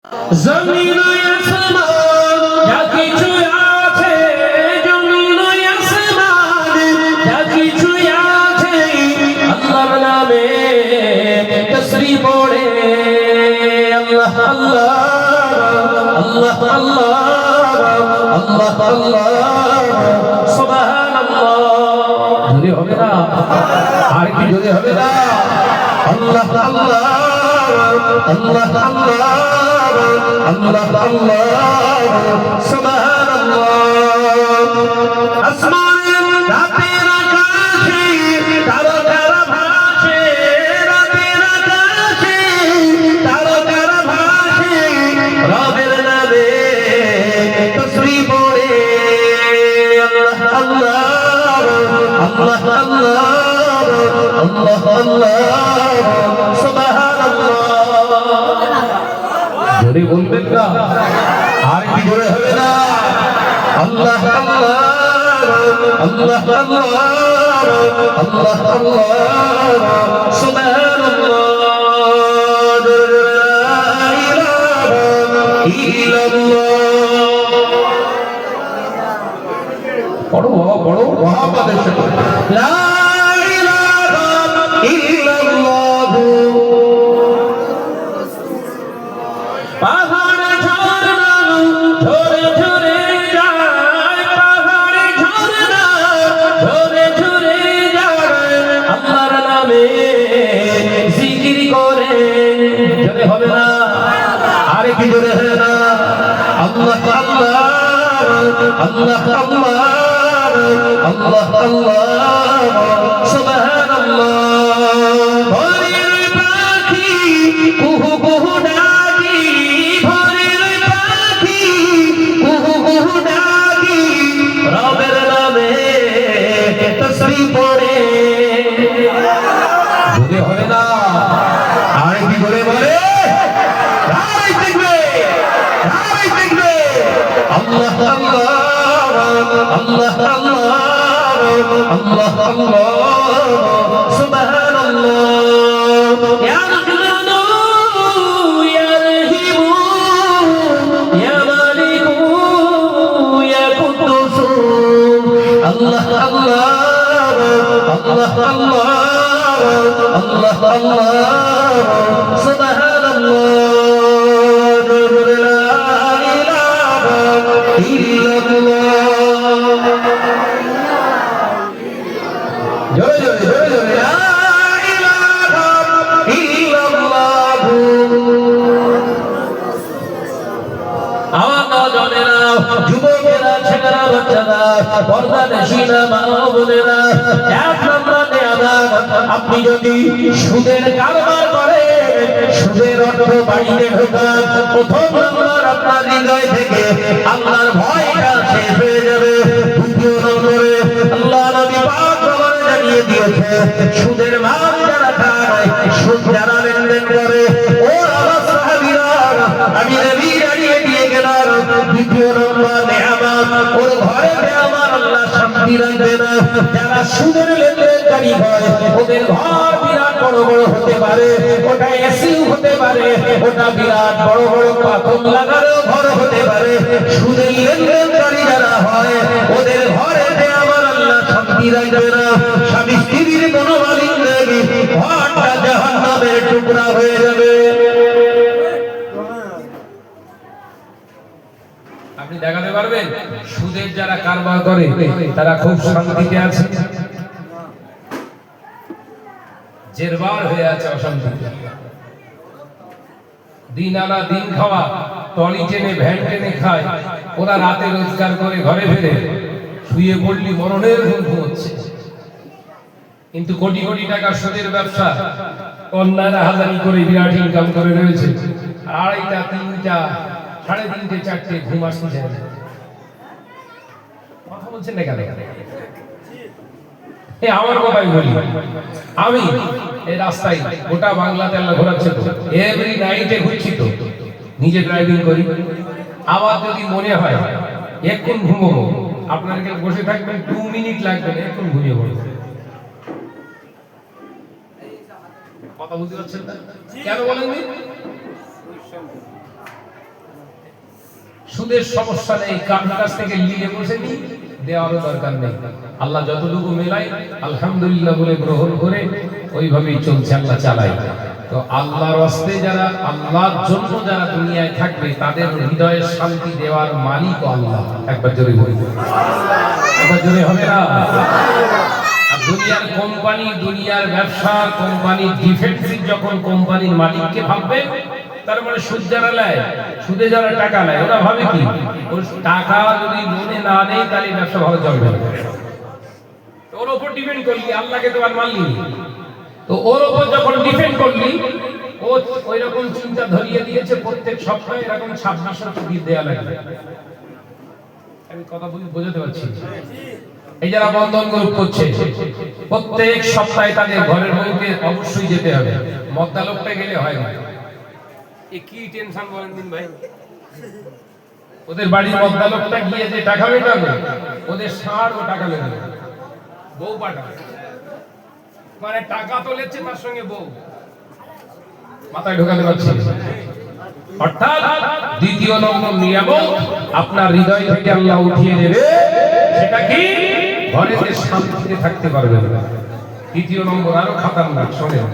জমিন আসমান যা কিছু আছে, জমিন আসমান যা কিছু আছে, আল্লাহর নামে তাসবিহ পড়ে। আল্লাহ আল্লাহ আল্লাহ আল্লাহ আল্লাহ আল্লাহ সুবহানাল্লাহ। জোরে হবে না? আর কি জোরে হবে না? আল্লাহ আল্লাহ আল্লাহ আল্লাহ আল্লাহ আল্লাহ সুবহানাল্লাহ। আসমানের রাতের আকাশে তারকারা ভাসে, রাতের আকাশে তারকারা ভাসে, রবের নামে তাসবিহ পড়ে। আল্লাহ আল্লাহ আল্লাহ আল্লাহ আল্লাহ আল্লাহ সুবহানাল্লাহ। জোরে বলবেন না? আর কি জোরে হবে না? আল্লাহ আল্লাহ আল্লাহ আল্লাহ আল্লাহ আল্লাহ সুবহানাল্লাহ। লা ইলাহা ইল্লাল্লাহ। পড়ো বাবা, পড়ো মহাপাদের সাথে। লা ইলাহা ইল্লাল্লাহ। পাহাড়ে ঝরনা ঝরে ঝরে যায়, পাহাড়ে ঝরনা ঝরে ঝরে যায়, আল্লাহর নামে জিকির করে। জোরে হবে না? আরে কি জোরে হবে না? আল্লাহ আল্লাহ আল্লাহ আল্লাহ আল্লাহ আল্লাহ সুবহানাল্লাহ। ভোরের পাখি কুহু কুহু ডাকি, ভোরের পাখি কুহু কুহু ডাকি, রবের নামে তাসবিহ পড়ে। জোরে হবে না? আর কি জোরে বলে? রাই দেখবে, রাই দেখবে। আল্লাহ আল্লাহ আল্লাহ আল্লাহ আল্লাহ আল্লাহ সুবহানাল্লাহ। ইয়া রাহমানু ইয়া রহিমু ইয়া মালিকু ইয়া কুদ্দুসু, আল্লাহ আল্লাহ আল্লাহ আল্লাহ আল্লাহ আল্লাহ সুবহানাল্লাহ। লা ইলাহা ইল্লাল্লাহ। জোরে জোরে জোরে জোরে। লা ইলাহা ইল্লাল্লাহ। আমার নওজওয়ানেরা, যুবকেরা, ছেলেরা, বাচ্চারা, পর্দানশীলা মা ও বোনেরা, এক নম্বর নিয়ামত, আপনি যদি সুদের কারবার করেন, সুদের অর্থ বাড়িতে ঢোকান, প্রথম নম্বর আপনার হৃদয় থেকে আল্লাহর ভয়টা শেষ হয়ে যাবে। দ্বিতীয় নম্বরে আল্লাহ নবী পাক প্রমাণে জানিয়ে দিয়েছে, সুদের মাল যারা খায়, সুদ যারা লেনদেন করে, ও আমার সাহাবীরা, আমি নবী জানিয়ে দিয়ে গেলাম, দ্বিতীয় নম্বর নিয়ামত, ওর ঘরে আমার আল্লাহ শান্তি রাখবে না। যারা সুদের লেনদেনকারী হয়, ওদের ঘর বিরাট বড় বড় হতে পারে, ওটা এসিও হতে পারে, ওটা বিরাট বড় বড় পাথর লাগানো ঘর হতে পারে। সুদের লেনদেনকারী যারা হয়, ওদের ঘরে আমার আল্লাহ শান্তি রাখবে না। স্বামী স্ত্রীর মনোমালিন্য, ঘরটা জাহান্নামের টুকরা হয়ে যাবে। আপনি দেখাতে পারবেন সুদের যারা কারবার করে তারা খুব শান্তিতে আছে? জেরবার হয়ে আছে অশান্তিতে। দিন আনা দিন খাওয়া, টলি টেনে ভ্যান টেনে খায়, ওরা রাতে রোজগার করে ঘরে ফেরে, শুয়ে পড়লি মরণের ঘুম ঘুমোচ্ছে। কিন্তু কোটি কোটি টাকা সুদের ব্যবসা, কন্যারা হাজারি করে বিরাট ইনকাম করে রয়েছে। আড়াইটা, তিনটা, সাড়ে তিনটে, চারটে ঘুম আসছে। কথা বলছেন না কেন? আমার কথাই বলি, আমি এই রাস্তায় গোটা বাংলাতে আল্লাহ ঘোরাচ্ছে তো, এভরি নাইটে ঘুরছি তো, নিজে ড্রাইভিং করি। আবার যদি মনে হয় এখন ঘুমোবো, আপনার কাছে বসে থাকবেন, 2 মিনিট লাগবে না, এখন ঘুমিয়ে পড়বেন। কথা বুঝতে পারছেন না? কেন বলেননি? সুদের সমস্যা নেই, কারোর কাছ থেকে নিয়ে বসে নি, দেওয়ারও দরকার নেই। আল্লাহ যতটুকু মেলায় আলহামদুলিল্লাহ বলে গ্রহণ করে ওইভাবেই চলছে, আল্লাহ চালায়। তো আল্লাহর রাস্তে যারা, আল্লাহর জন্য যারা দুনিয়ায় থাকবে, তাদের হৃদয়ের শান্তি দেওয়ার মালিক আল্লাহ। একবার জোরে বলবো, একবার জোরে হবে না? আর দুনিয়ার কোম্পানি, দুনিয়ার ব্যবসা, কোম্পানি ডিফেন্সিভ যখন কোম্পানির মালিককে ভাববে, তার মানে সুদ যারা নেয়, সুদে যারা টাকা নেয়, ওরা ভাবে কি ওর টাকা যদি লোনে না নেয় তাহলে ব্যবসা ভালো চলবে না। ওর উপর ডিপেন্ড করলি, আল্লাহকে তো আর মানলি। তো ওর উপর যখন ডিপেন্ড করলি, ও ওই রকম চিন্তা ধরিয়ে দিয়েছে প্রত্যেক সপ্তাহে এরকম 2600 টাকা দেয়া লাগবে। আমি কথা বোঝাতে পারছি? এই যারা বন্ধন গ্রুপ করছে, প্রত্যেক সপ্তাহে তাদের ঘরের বউকে অবশ্যই যেতে হবে। মদ্দা লোকটা গেলে হয় না। এ কি টেনশন বলেন দিন ভাই? ওদের বাড়ির মদ্দা লোকটা গিয়ে যে টাকা মেটাবে, ওদের সার ও টাকা মেটাবে, বউ পাঠাবে, মানে টাকা তো লেচ্ছে তার সঙ্গে বউ। মাথায় ঢোকাতে পারছি? অর্থাৎ দ্বিতীয় নম্বর নিয়ামত আপনার হৃদয় থেকে আল্লাহ উঠিয়ে দেবে, সেটা কি? ঘরেতে শান্তিতে থাকতে পারবেন না। দ্বিতীয় নম্বর আরো খাতারনাক, শোনেন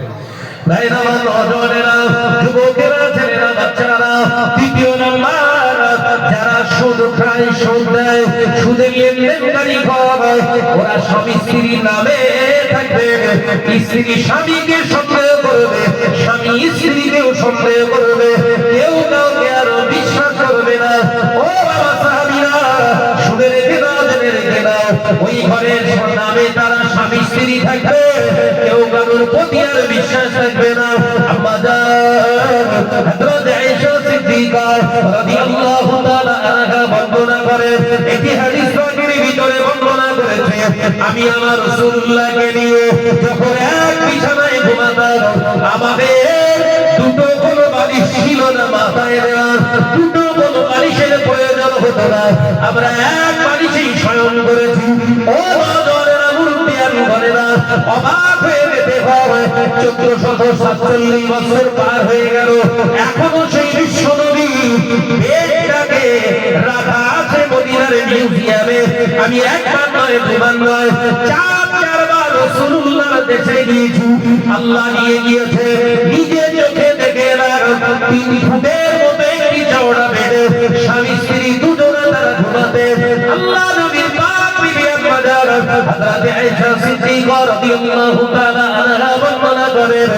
ভাইরা, নজরেরা, যুবকেরা, ছেলেরা, বাচ্চারা, তৃতীয় নাম্বার যারা সুদ খায়, সুদ দেয়, সুদের লেনদেনকারী হয়, ওরা স্বামী স্ত্রীর নামে থাকবে। স্ত্রী স্বামীকে সন্দেহ করবে, স্বামী স্ত্রীকেও সন্দেহ করবে, কেউ কাউকে আর বিশ্বাস করবে না। ও বাবা সাহাবীরা, সুদের রেখে দাও, জেনে রেখে দাও, ওই ঘরের নামে তারা স্বামী স্ত্রী থাকবে, কেউ কারোর প্রতি আর বিশ্বাস থাকবে না। আম্মা জান হযরত আয়েশা সিদ্দিকা রাদিয়াল্লাহু তাআলা আনহা বর্ণনা করেন, এই হাদিস পাকের ভিতরে বর্ণনা করেছে, আমি আমার রাসূলুল্লাহকে নিয়ে যখন এক বিছানায় ঘুমাতাম, আমাদের দুটো কোনো বালিশ ছিল না মাথায় দেওয়ার, দুটো কোনো বালিশের প্রয়োজন হতো না, আমরা এক বালিশেই শয়ন করেছি। ও নজরেরা, মুরব্বিয়ান ঘরেরা, অবাক হয়ে যেতে হয়, 1447 বছর পার হয়ে গেল, এখনো সেই বিশ্বনবী বেদটাকে রাখা আছে মদিনার মিউজিয়ামে। আমি একবার নয়, দুবার নয়, চারবার রাসূলুল্লাহর দেশে গিয়েছি, আল্লাহ নিয়ে গিয়েছে, নিজে চোখে দেখে এলাম 3 ফুটের মতো একটি চওড়া বেডে স্বামী স্ত্রী দুজনে তারা ঘুমাতে। আল্লাহ নবীর পাক বিবি আম্মা জান হযরত আয়েশা সিদ্দিকা রাদিয়াল্লাহু তাআলা আনহা বর্ণনা করেন,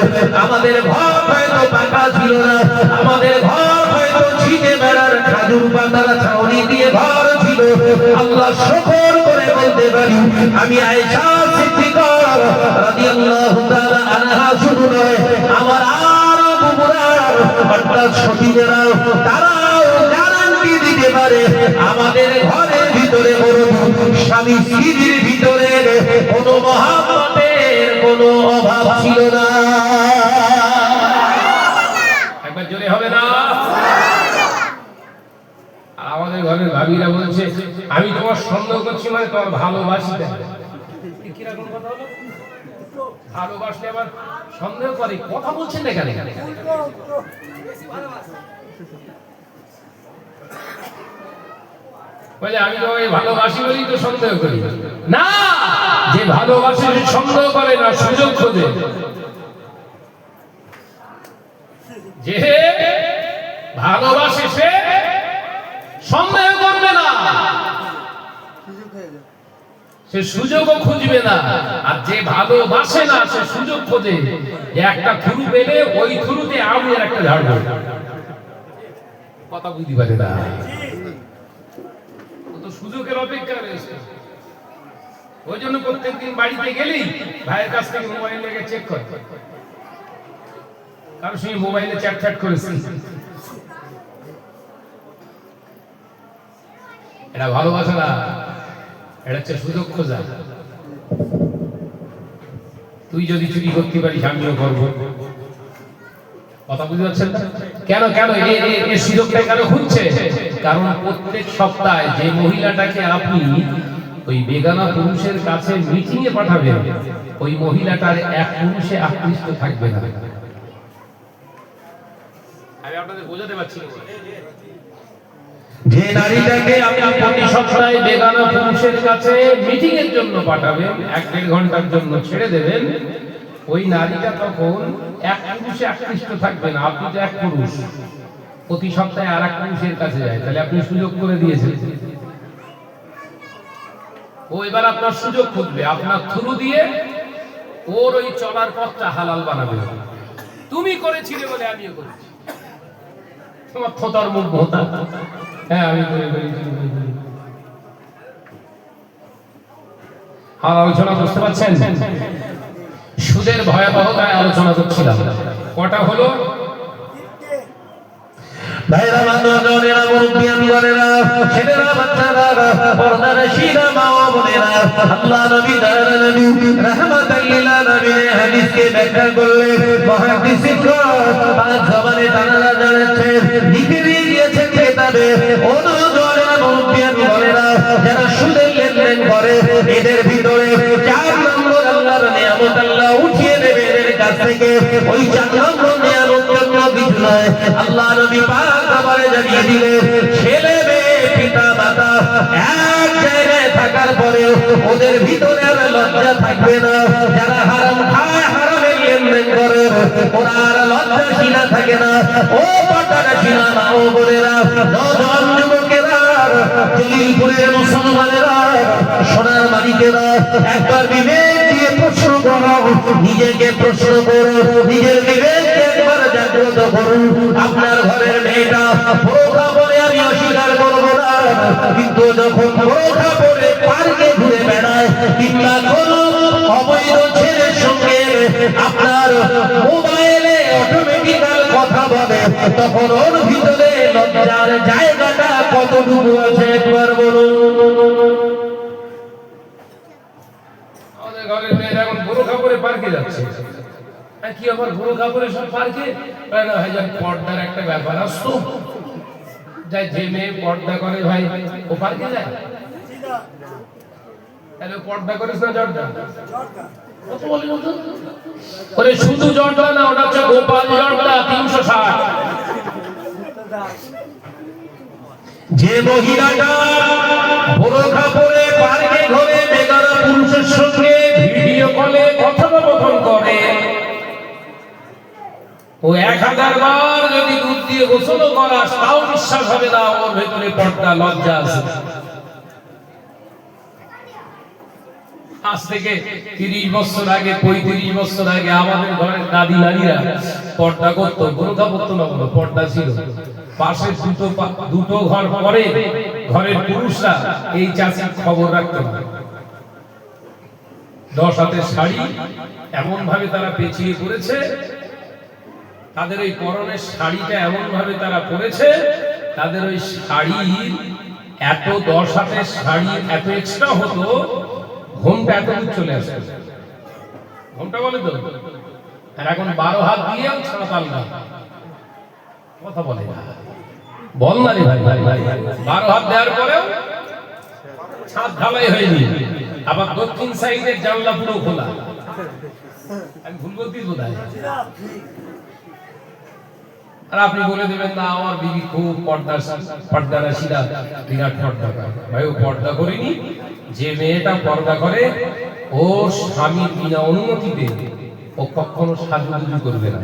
আমাদের ঘর হয়তো পাকা ছিল না, আমাদের ঘর হয়তো ছিটে বেড়ার খাজুর পাতার ছাউনি দিয়ে ঘর ছিল। আল্লাহ শুকর করে বলতে পারি, আমি আয়েশা সিদ্দিকা রাদিয়াল্লাহু তাআলা আনহা শুধু নয়, আমার আর বুবুরা অর্থাৎ সতীরা, তারাও গ্যারান্টি দিতে পারে, আমাদের ঘরের ভিতরে কোনো স্বামী স্ত্রীর ভিতরে কোনো মহাব্বতের কোনো অভাব ছিল না। একবার জোরে হবে না? আমাদের ঘরের ভাবিরা বলছে, আমি তোমার সন্দেহ করছি, মানে তোমার ভালোবাসি। কিরকম কথা হলো? ভালোবাসলে আবার সন্দেহ করে, কথা বলছেন না কেন? বলে আমি তোমাকে ভালোবাসি বলেই তো সন্দেহ করি না। যে ভালোবাসে সন্দেহ করে না, সুযোগ খোঁজে। যে ভালোবাসে সে সন্দেহ করবে না, সে সুযোগও খুঁজবে না। আর যে ভালোবাসে না, সে সুযোগ খোঁজে, যে একটা থুরু পেলে ওই থুরুতে আমি আর একটা ঝাড়বো। কথা বুঝতে পারে না, ও তো সুযোগের অপেক্ষা রয়েছে। ওই জন্য প্রত্যেকদিন বাড়িতে গেলেই ভাইয়ের কাছ থেকে মোবাইল লেগে চেক করে, কারোর সঙ্গে মোবাইলে চ্যাট করেছি। এটা ভালোবাসা না, এটা হচ্ছে সুযোগ খোঁজা। তুই যদি চুরি করতে পারিস, আমিও করবো। কথা বুঝতে পারছেন? কেন কেন এই সুযোগটা কেন খুঁজছে? কারণ প্রত্যেক সপ্তাহে যে মহিলাটাকে আপনি ওই বেগানা পুরুষের কাছে মিটিং এ পাঠাবেন, ওই মহিলাটার এক পুরুষে আকৃষ্ট থাকবে না। আমি আপনাদের বোঝাতে পারছি না। যে নারীটাকে আপনি প্রতি সপ্তাহে বেগানা পুরুষের কাছে মিটিং এর জন্য পাঠাবেন, 1-1.5 ঘন্টার জন্য ছেড়ে দেবেন, ওই নারীটা তখন এক পুরুষে আকৃষ্ট থাকবে না। আপনি তো এক পুরুষ, প্রতি সপ্তাহে আর এক পুরুষের কাছে যায়, তাহলে আপনি সুযোগ করে দিয়েছেন। ও এবার আপনার সুযোগ খুঁজবে, আপনার থ্রু দিয়ে ওর ওই চলার পথটা হালাল বানাবে। তুমি করেছিলে বলে আমিও করেছি, তোমার থোতার মুখ ভোতা, হ্যাঁ আমি করে আর আলোচনা বুঝতে পারছেন? সুদের ভয়াবহতায় আলোচনা করছিলাম। কটা হলো? ভাইরা বান্ধবরা, মুরব্বিয়ান গণেরা, ছেলেরা, বাচ্চারা, পর্দার শিরা, মা ও বোনেরা, আল্লাহ নবী দয়ার নবী রাহমাতাল লিল আলামিন হাদিসকে ব্যাখ্যা করলেন। মুহাদ্দিস পাক জবানে তানারা জানাচ্ছেন, লিখে দিয়েছেন কিতাবে, ও নওজোয়ানেরা, মুরব্বিয়ান গণেরা, যারা সুদের লেনদেন করে এদের ভিতরে 4 নম্বর আল্লাহর নিয়ামত আল্লাহ উঠিয়ে নেবে এদের কাছ থেকে। ওই 4 নম্বর নিয়ামত জন্য কিছু নয়, আল্লাহ নবী পাক খবরে জানিয়ে দিলেন, ছেলে মেয়ে পিতা মাতা এক জায়গায় থাকার পরে ওদের ভিতরে আর লজ্জা থাকবে না। যারা হারাম খায়, হারামের লেনদেন করে, ওরা আর লজ্জাশীলা থাকে না। ও পর্দাশীলা মা ও বোনেরা, নওজোয়ান যুবকেরা, জলিলপুরের মুসলমানেরা, সোনার মালিকেরা, একবার বিবেক দিয়ে প্রশ্ন করো, নিজেকে প্রশ্ন করো, নিজের বিবেককে একবার জাগ্রত করুন। আপনার ঘরের মেয়েটা বোরখা পরে, আমি অস্বীকার করবো না, কিন্তু যখন বোরখা পরে পার্কে ঘুরে বেড়ায় কিংবা কোনো অবৈধ ছেলের সঙ্গে আপনার মোবাইলে অটোমেটিক্যাল কথা বলে, তখন ওর ভিতরে লজ্জার জায়গাটা কতটুকু আছে একবার বলুন। আমাদের ঘরের মেয়েরা এখন বোরখা পরে পার্কে যাচ্ছে, কি আবার বোরখা পরে সব পার্কে? পর্দার একটা ব্যাপার আসতো, যাই যে মেয়ে পর্দা করে ভাই ও পার্কে যায়, তাহলে পর্দা করিস না জর্দা? ওরে শুধু জর্দা না, ওটা হচ্ছে গোপাল জর্দা 360। যে মহিলাটা বোরখা পরে পার্কে ঘুরে বেগানা পুরুষের সঙ্গে ভিডিও কলে কথোপকথন করে, ও 1000 বার যদি দুধ দিয়ে গোসল করা, তাও বিশ্বাস হবে না ওর ভেতরে পর্দা, লজ্জা আছে। আজ থেকে 30 বছর আগে, 35 বছর আগে আমাদের ঘরের দাদি নারীরা পর্দা করতো, বোরখা পরতো না, বলো পর্দা ছিল। পাশে দুটো ঘর পরে ঘরের পুরুষরা এই চাষির খবর রাখতো না। 10 হাতের শাড়ি এমন ভাবে তারা পেঁচিয়ে পরেছে, তাদের ওই পরনের শাড়িটা এমন ভাবে তারা পরেছে, তাদের ওই শাড়ির এত 10 হাতের শাড়ি এত এক্সট্রা হতো, ঘোমটা এত দূর চলে আসে। ঘোমটা বলে তো, আর এখন 12 হাত দিয়েও ছাড়াতাল না, কথা বলে না, বল না রে ভাই, 12 হাত দেওয়ার পরেও ছাদ ঢালাই হয়নি, আবার দক্ষিণ সাইডের জানলা পুরো খোলা। আমি ভুল বলতেই বোধহয়। আর আপনি বলে দেবেন না আমার বিবি খুব পর্দারাশীরা, বিরাট পর্দা করে। ভাই ও পর্দা করেনি। যে মেয়েটা পর্দা করে ওর স্বামীর বিনা অনুমতিতে ও কখনো সাজুগুজু করবে না।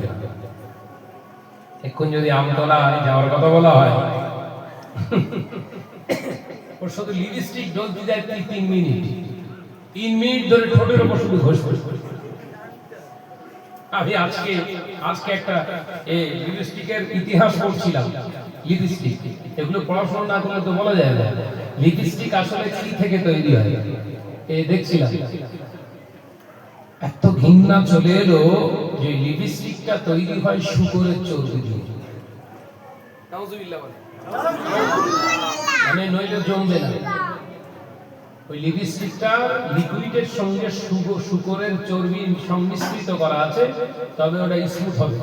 এখন যদি আমতলায় যাওয়ার কথা বলা হয়, ওর শুধু লিপস্টিক জ্বলতে যায় 3 মিনিট, 3 মিনিট ধরে ঠোঁটের উপর শুধু ঘষবে। আমি আজকে একটা লিপস্টিকের ইতিহাস পড়ছিলাম। লিপস্টিক এগুলো পড়াশোনা না করলে তো বলা যায় না লিপস্টিক আসলে কি থেকে তৈরি হয়। দেখছিলাম এত ঘৃণা চলে এলো যে লিপস্টিকটা তৈরি হয় শুকরের চর্বি দিয়ে। মানে নইলে জমবে না। ওই লিপস্টিকটা লিকুইডের সঙ্গে শুকরের চর্বি সংমিশ্রিত করা আছে, তবে ওটা স্মুথ হবে।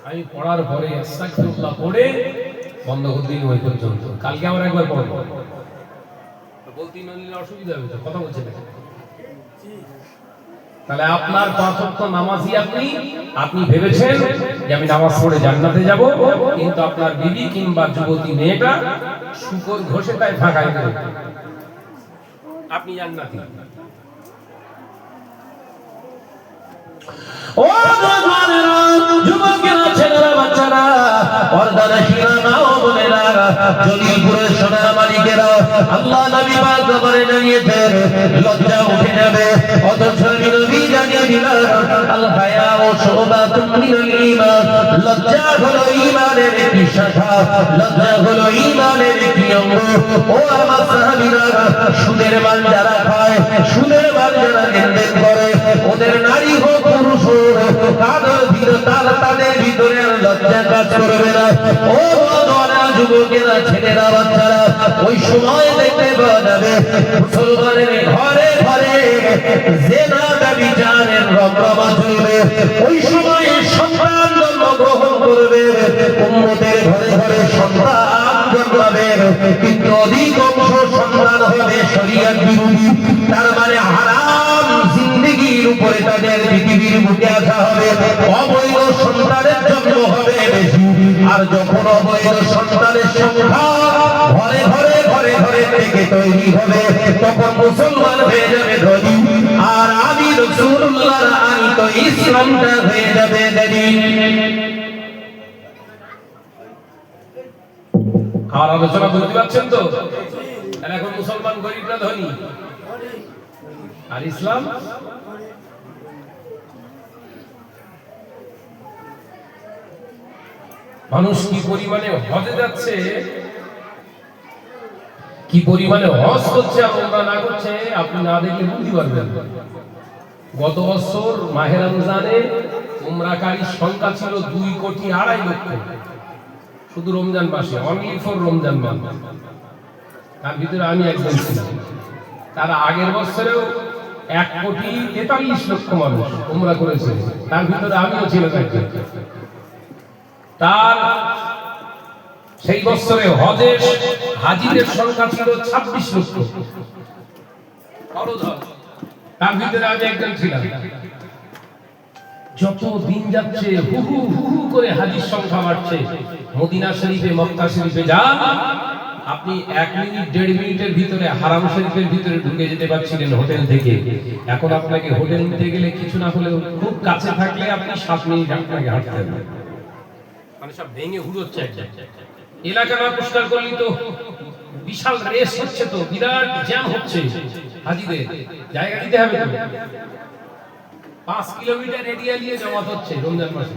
আমি পড়ার পরে আস্তাগফিরুল্লাহ পড়ে বন্ধ করে দিই ওই পর্যন্ত। কালকে আবার একবার পড়বো, বলতে নিলে অসুবিধা হবে, কথা বলছে না। তাহলে আপনার 5 ওয়াক্ত নামাজি আপনি ভেবেছেন যে আমি নামাজ পড়ে জান্নাতে যাব, কিন্তু আপনার বিবি কিংবা যুবতী মেয়েটা শুকর ঘষে তাই ফাঁকায় দেবে, আপনি জান্নাতি। ও জওয়ানেরা, যুবকেরা, ছেলেরা, বাচ্চারা, পর্দানশীলা মা ও বোনেরা, জলিলপুরের সোনার মালিকেরা, আল্লাহ নবী পাক দরবারে জানিয়েছেন লজ্জা উঠে যাবে, অথচ নবী জানিয়ে দিলেন আল হায়া ও শুবাতুন মিনাল ঈমান, লজ্জা হলো ঈমানের একটি শাখা, লজ্জা হলো ঈমানের একটি অঙ্গ। ও আমার সাহাবীরা, সুদের মাল যারা খায়, সুদের মাল যারা লেনদেন করে, ওদের নারী হোক পুরুষ হোক, তাদের ভিতরে লজ্জা কাজ করবে না। ও নওজওয়ানেরা, যুবকেরা, ছেলেরা, বাচ্চারা, ওই সময় দেখতে পাওয়া যাবে মুসলমানের ঘরে ঘরে জিনা ব্যভিচারের রমরমা চলবে। ওই সময় সন্তান জন্মগ্রহণ করবে, উম্মতের ঘরে ঘরে সন্তান জন্মাবে, কিন্তু অধিকাংশ সন্তান হবে শরীয়ত বিরোধী। তার মানে হারাম জিন্দেগির উপরে তাদের পৃথিবীর বুকে আসা হবে, অবৈধ সন্তানের জন্ম হবে বেশি। আর যখন অবৈধ সন্তানের সংখ্যা ঘরে ঘরে ঘরে ঘরে থেকে তৈরি হবে, তখন মুসলমান হয়ে যাবে ধনী, আর আমি রাসূলুল্লাহর আনিত ইসলামটা হয়ে যাবে দলিল। আর আলোচনা বুঝতে পারছেন তো? তাহলে এখন মুসলমান গরিব না ধনী? আর ইসলাম? মানুষ কি পরিমাণে হজে যাচ্ছে, কি পরিমাণে হজ করছে আর ওমরা না করছে, আপনি না দেখলে বুঝতে পারবেন। গত বছর মাহে রমজানে উমরাকারীর সংখ্যা ছিল 2,2,2,5 লক্ষ, শুধু রমজান মাসে, অনলি ফর রমজান মাস। তার ভিতরে আমি একজন ছিলাম। তার আগের বছরেও 1,43,00,000 মানুষ উমরা করেছে, তার ভিতরে আমিও ছিলাম একজন। তার সেই বছরে হজের হাজিদের সংখ্যা ছিল 26 লক্ষ, তার ভিতরে আমি একজন ছিলাম। যত দিন যাচ্ছে হু হু হু হু করে হাজির সংখ্যা বাড়ছে। মদিনা শরীফে, মক্কা শরীফে যান, আপনি 1 মিনিট 1.5 মিনিটের ভিতরে হারাম শরীফের ভিতরে ঢুকে যেতে পারছিলেন হোটেল থেকে। এখন আপনাকে হোটেল নিতে গেলে কিছু না হলেও খুব কাছে থাকলে আপনি 7 মিনিট আপনাকে হাঁটতে হবে, মানে সব ভেঙে হুড়োচ্ছে। এলাকা না পরিষ্কার করলেই তো বিশাল রেস হচ্ছে, তো বিরাট জ্যাম হচ্ছে, হাজিদের জায়গা দিতে হবে তো। 5 কিলোমিটার এরিয়া নিয়ে জমাত হচ্ছে রমজান মাসে।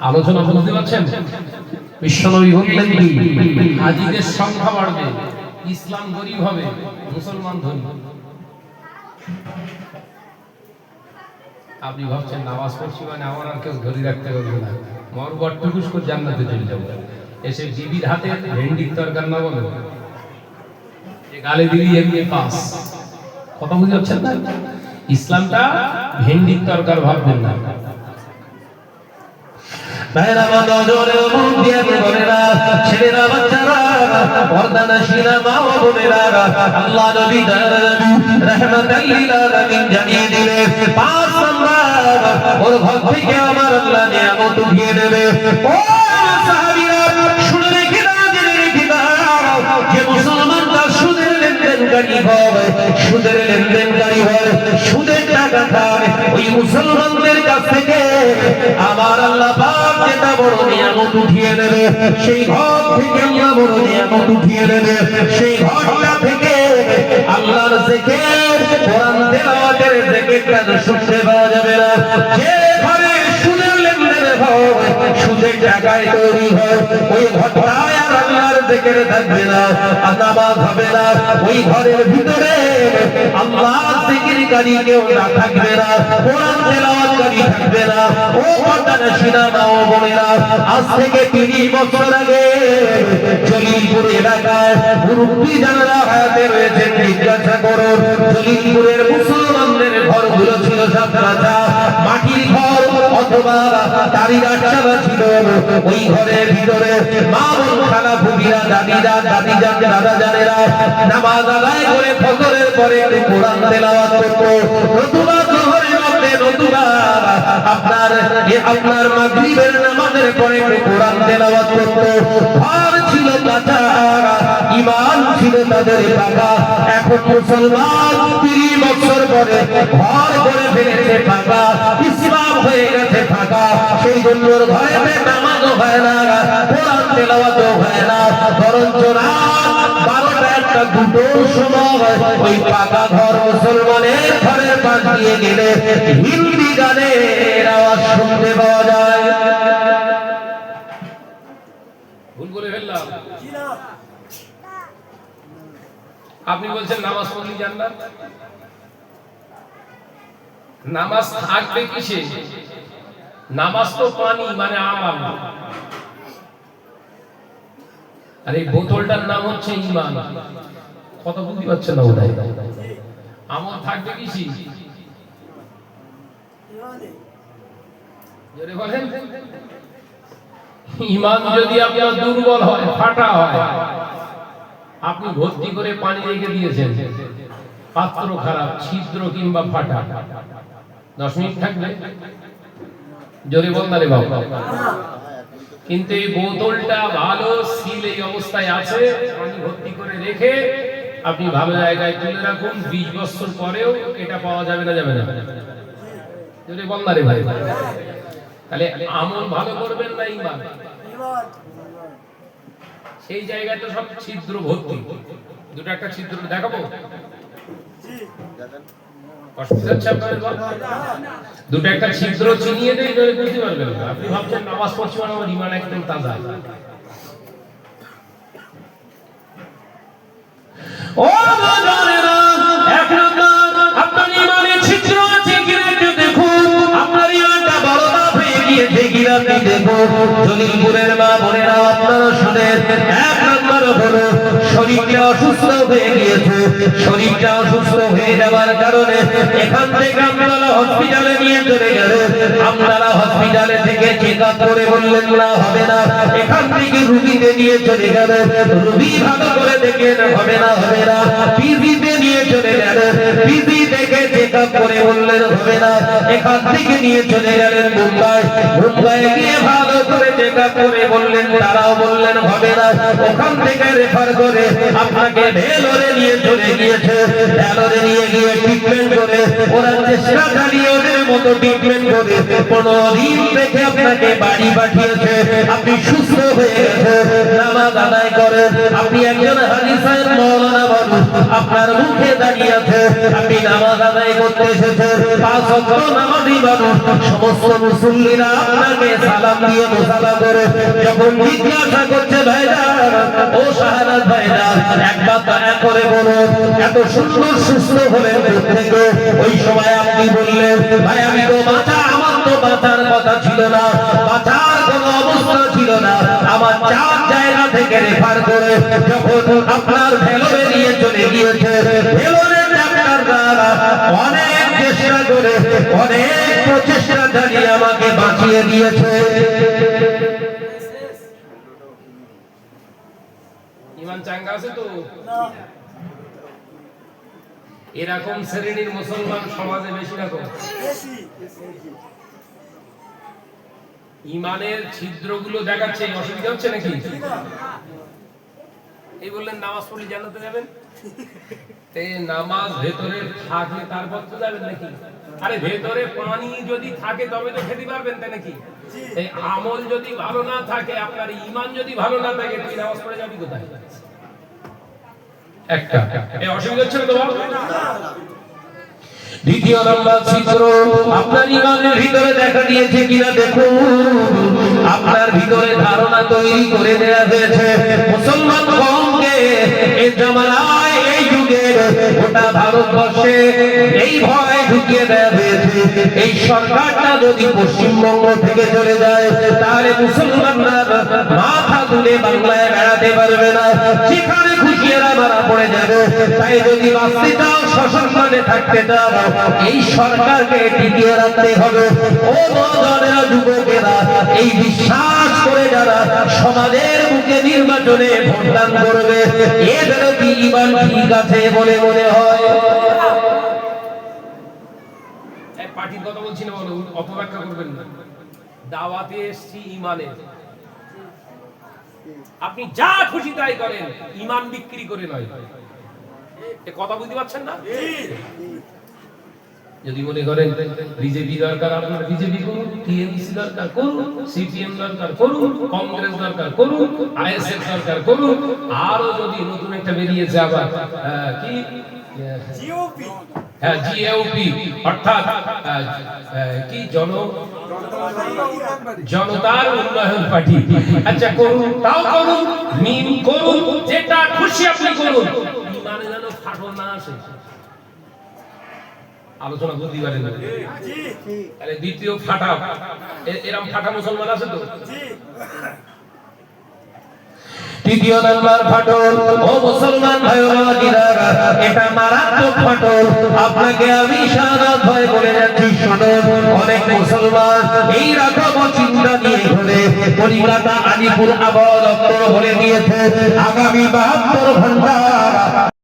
আলোচনা বুঝতে পারছেন? বিশ্বনবী বললেন কি, হাজিদের সংখ্যা বাড়বে, ইসলাম গরিব হবে, মুসলমান ধনী। আপনি ভাবছেন নামাজ পড়ছি মানে আমার আর কেউ ধরে রাখতে পারবে না, মরবট টুকুস করে জান্নাতে চলে যাবো। এসে বিবির হাতে ভেন্ডির তরকার না বলো, গালে দিলি এমনি পাস। কথা বুঝতে পারছেন না? ইসলামটা ভেন্ডির তরকার ভাববেন না। ভাইরা, নওজওয়ানেরা, মুরব্বিয়ান বোনেরা, ছেলেরা, বাচ্চারা, পর্দানশীলা মা ও বোনেরা, আল্লাহ নবী রাহমাতাল লিল আলামিন জানিয়ে দিলেন 5 নাম্বার ওর ঘর থেকে আমার আল্লাহ নিয়ামত উঠিয়ে নেবে। ও সাহাবীরা, শুনে রেখে দাও, জেনে রেখে দাও, যে মুসলমান তার সুদের লেনদেনকারী হয়, সুদের লেনদেনকারী হয়, সুদের টাকা খায়, ওই মুসলমানদের কাছ থেকে আমার আল্লাহ পাক যেটা বড় নিয়ামত উঠিয়ে নেবে, সেই ঘর থেকে আল্লাহ বড় নিয়ামত উঠিয়ে নেবে। সেই ঘরটা থেকে আল্লাহর জিকির, কোরআন তেলাওয়াতের জিকিরটা শুনতে পাওয়া যাবে না। যে ঘরে সুদের লেনদেন হয়, সুদের টাকায় তৈরি হয়, ওই ঘরটায় আর আল্লাহর জিকির থাকবে না, নামাজ হবে না, ওই ঘরের ভিতরে আল্লাহর জিকিরকারী কেউ না থাকবে না, কোরআন তেলাওয়াতকারী থাকবে না। ও পর্দানশীলা মা ও বোনেরা, আজ থেকে 30 বছর আগে জলিলপুর এলাকায় মুরব্বি যারা হায়াতে রয়েছেন জিজ্ঞাসা করুন, জলিলপুরের মুসলমানদের ঘরগুলো ছিল সব কাঁচা মাটির ঘর, অথচ অথবা তারই রাস্তা ছিল ওই ঘরের ভিতরে মা বোন খালা ভুগিরা দাদিরা দাদিজান দাদা জানেরা নামাজ আদায় করে ফজরের পরে কোরআন তেলাওয়াত করতো, নতুবা জোহরের মধ্যে নতুবা আপনার মাগরিবের নামাজের পরে কোরআন তেলাওয়াত করতো। ঘর ছিল কাঁচা, ঈমান ছিল তাদের পাকা। এখন মুসলমান 30 বছর পরে ঘর করে ফেলেছে ফাঁকা, ইসলাম হয়ে গেছে ফাঁকা। সেই জন্য ঘরে নামাজও হয় না, কোরআন তেলাওয়াতও হয় না, বরঞ্চ রাত 12টা 1টা 2টোর সময় ওই পাকা ঘর মুসলমানের ঘরের পাশ দিয়ে গেলে হিন্দি গানের আওয়াজ শুনতে পাওয়া যায়। ভুল করে ফেললাম? আপনি বলছেন নামাজ পড়লি জান্নাত, নামাজ থাকবে কিসে? নামাজ তো পানি মানে আমাল, আর এই বোতলটার নাম হচ্ছে ঈমান। কত বুঝতে পারছেন না ওটাই? আমল থাকবে কিসে? জোরে বলেন। ঈমান যদি আপনার দুর্বল হয়, ফাটা হয়, আপনি ভর্তি করে পানি রেখে দিয়েছেন, পাত্র খারাপ, ছিদ্র কিংবা ফাটা, 10 মিনিট থাকবে? জোরে বল না রে বাবা। কিন্তু এই বোতলটা ভালো সিল এই অবস্থায় আছে, পানি ভর্তি করে রেখে আপনি ভালো জায়গায় তুলে রাখুন, 20 বছর পরেও এটা পাওয়া যাবে না, যাবে না? জোরে বল না রে ভাই। তাহলে আমল ভালো করবেন না ঈমান? সেই জায়গাটা সব ছিদ্র ভর্তি। দুটো একটা ছিদ্র দেখাবো? দুটো একটা ছিদ্র চিনিয়ে দেয়, বুঝতে পারবেন না। আপনি ভাবছেন নামাজ পড়ছি মানে আমার ঈমান একদম তাজা। ও বাজারেরা, এক নাম্বার আপনার ঈমানে ছিদ্র আছে কিনা একটু দেখুন, আপনার ঈমানটা বড়দা হয়ে গিয়েছে কিনা আপনি দেখুন। জলিলপুরের মা বোনেরা আপনারা শুনেন, এক নাম্বার হলো শরীরটা অসুস্থ হয়ে গিয়েছে। শরীরটা অসুস্থ হয়ে যাওয়ার কারণে এখান থেকে আপনারা হসপিটালে নিয়ে চলে গেলেন। আপনারা হসপিটালে থেকে চেক আপ করে বললেন না হবে না, এখান থেকে রুগীতে নিয়ে চলে গেলেন। রুগী ভালো করে দেখেন, হবে না হবে না, পিজিতে নিয়ে চলে গেলেন। পিজি থেকে চেক আপ করে বললেন হবে না, এখান থেকে নিয়ে চলে গেলেন মুম্বাই। মুম্বাইয়ে গিয়ে ভালো করে চেক আপ করে বললেন, তারাও বললেন হবে না, ওখান থেকে রেফার করে আপনাকে ভেলোরে নিয়ে চলে গিয়েছে। ভেলোরে নিয়ে গিয়ে ট্রিটমেন্ট করে ওরা চেষ্টা চালিয়ে ওদের মতো ট্রিটমেন্ট করে 15 দিন রেখে আপনাকে বাড়ি পাঠিয়েছে। আপনি সুস্থ হয়ে গেছে, নামাজ আদায় করেন। আপনি একজন হাজী সাহেব মাওলানা মানুষ, আপনার মুখে দাঁড়িয়ে আছে, আপনি নামাজ আদায় করতে এসেছেন, 5 ওয়াক্ত নামাজি মানুষ। সমস্ত মুসল্লিরা আপনাকে সালাম দিয়ে মুসাফা করে যখন জিজ্ঞাসা করছে ভাইজান, ও শাহাদাত ভাইজান, একবার দয়া করে বলুন এত সুন্দর সুস্থ হলেন থেকে? ওই সময় আপনি বললেন ভাই আমি তো বাঁচা, আমার তো বাঁচার কথা ছিল না, বাঁচার কোনো অবস্থা ছিল না। আমার 4 জায়গা থেকে রেফার করে যখন আপনার ভেলোরে নিয়ে চলে গিয়েছে, ভেলোরের ডাক্তাররা অনেক চেষ্টা করে অনেক প্রচেষ্টা চালিয়ে আমাকে বাঁচিয়ে দিয়েছে। ঈমান চাঙ্গা আছে তো? এরকম শ্রেণীর মুসলমান সমাজে বেশি না কম? ঈমানের ছিদ্রগুলো দেখাচ্ছে, অসুবিধা হচ্ছে নাকি? এই বললেন নামাজ পড়লে জান্নাতে যাবেন, এই নামাজ ভেতরে থাকলে তারপর তো যাবেন নাকি? আরে ভেতরে পানি যদি থাকে তবে তো খেতে পারবেন, তাই নাকি? এই আমল যদি ভালো না থাকে, আপনার ঈমান যদি ভালো না থাকে, তুই নামাজ পড়ে যাবি কোথায়? একটা এই অসুবিধা হচ্ছে তো? দ্বিতীয় নম্বর চিত্র আপনার ঈমানের ভিতরে দেখা দিয়েছে কিনা দেখুন। আপনার ভিতরে ধারণা তৈরি করে দেয়া হয়েছে মুসলমান কওমকে এই জামানায়, এই যুগে গোটা ভারতবর্ষে এই ভয় ঢুকিয়ে দেয়া হয়েছে, এই সরকারটা যদি পশ্চিমবঙ্গ থেকে চলে যায় তাহলে মুসলমানরা মাথা তুলে বাংলায় বেড়াতে পারবে না, সেখানে খুশি এরা মারা পড়ে যাবে। তাই যদি বাঁচতে চাও সসম্মানে থাকতে চাও, এই সরকারকে টিকিয়ে রাখতে হবে। ও নওজওয়ানেরা, যুবকেরা, এই বিশ্বাস করে যারা সমাজের বুকে নির্বাচনে ভোটদান করবে, এদের কি ঈমান ঠিক আছে বলে মনে হয়? এই পার্টির কথা বলছি না, বলো, অপব্যাখ্যা করবেন না। দাওয়াতে এসছি ঈমানে। আপনি যা খুশি তাই করেন, ঈমান বিক্রি করে নয়। এ কথা বুঝতে পারছেন না? যদি মনে করেন বিজেপি দরকার, আপনার বিজেপি করুন, টিএমসি দরকার করুন, সিপিএম দরকার করুন, কংগ্রেস দরকার করুন, আইএসএফ দরকার করুন, আরো যদি নতুন একটা বেরিয়েছে আবার কি জিওপি, হ্যাঁ জিওপি, অর্থাৎ কি জনতার উন্নয়ন পার্টি, আচ্ছা করুন, তাও করুন, মিম করুন, যেটা খুশি আপনি করুন, ইমানে যেন ফাটল না আসে। আলোচনা করতে পারেন না? তাহলে দ্বিতীয় ফাটা, এরকম ফাটা মুসলমান আছে তো? তৃতীয় নাম্বার ফাটল, ও মুসলমান ভাইরা, এটা মারাত্মক ফাটল। আপনাকে আমি শাহাদাত ভয় বলে যাচ্ছি, শুনুন। অনেক মুসলমান এই রকম চিন্তা নিয়ে ঘুরে কলিকাতা, আলিপুর, আবহাওয়া দপ্তর বলে দিয়েছে আগামী 72 ঘন্টা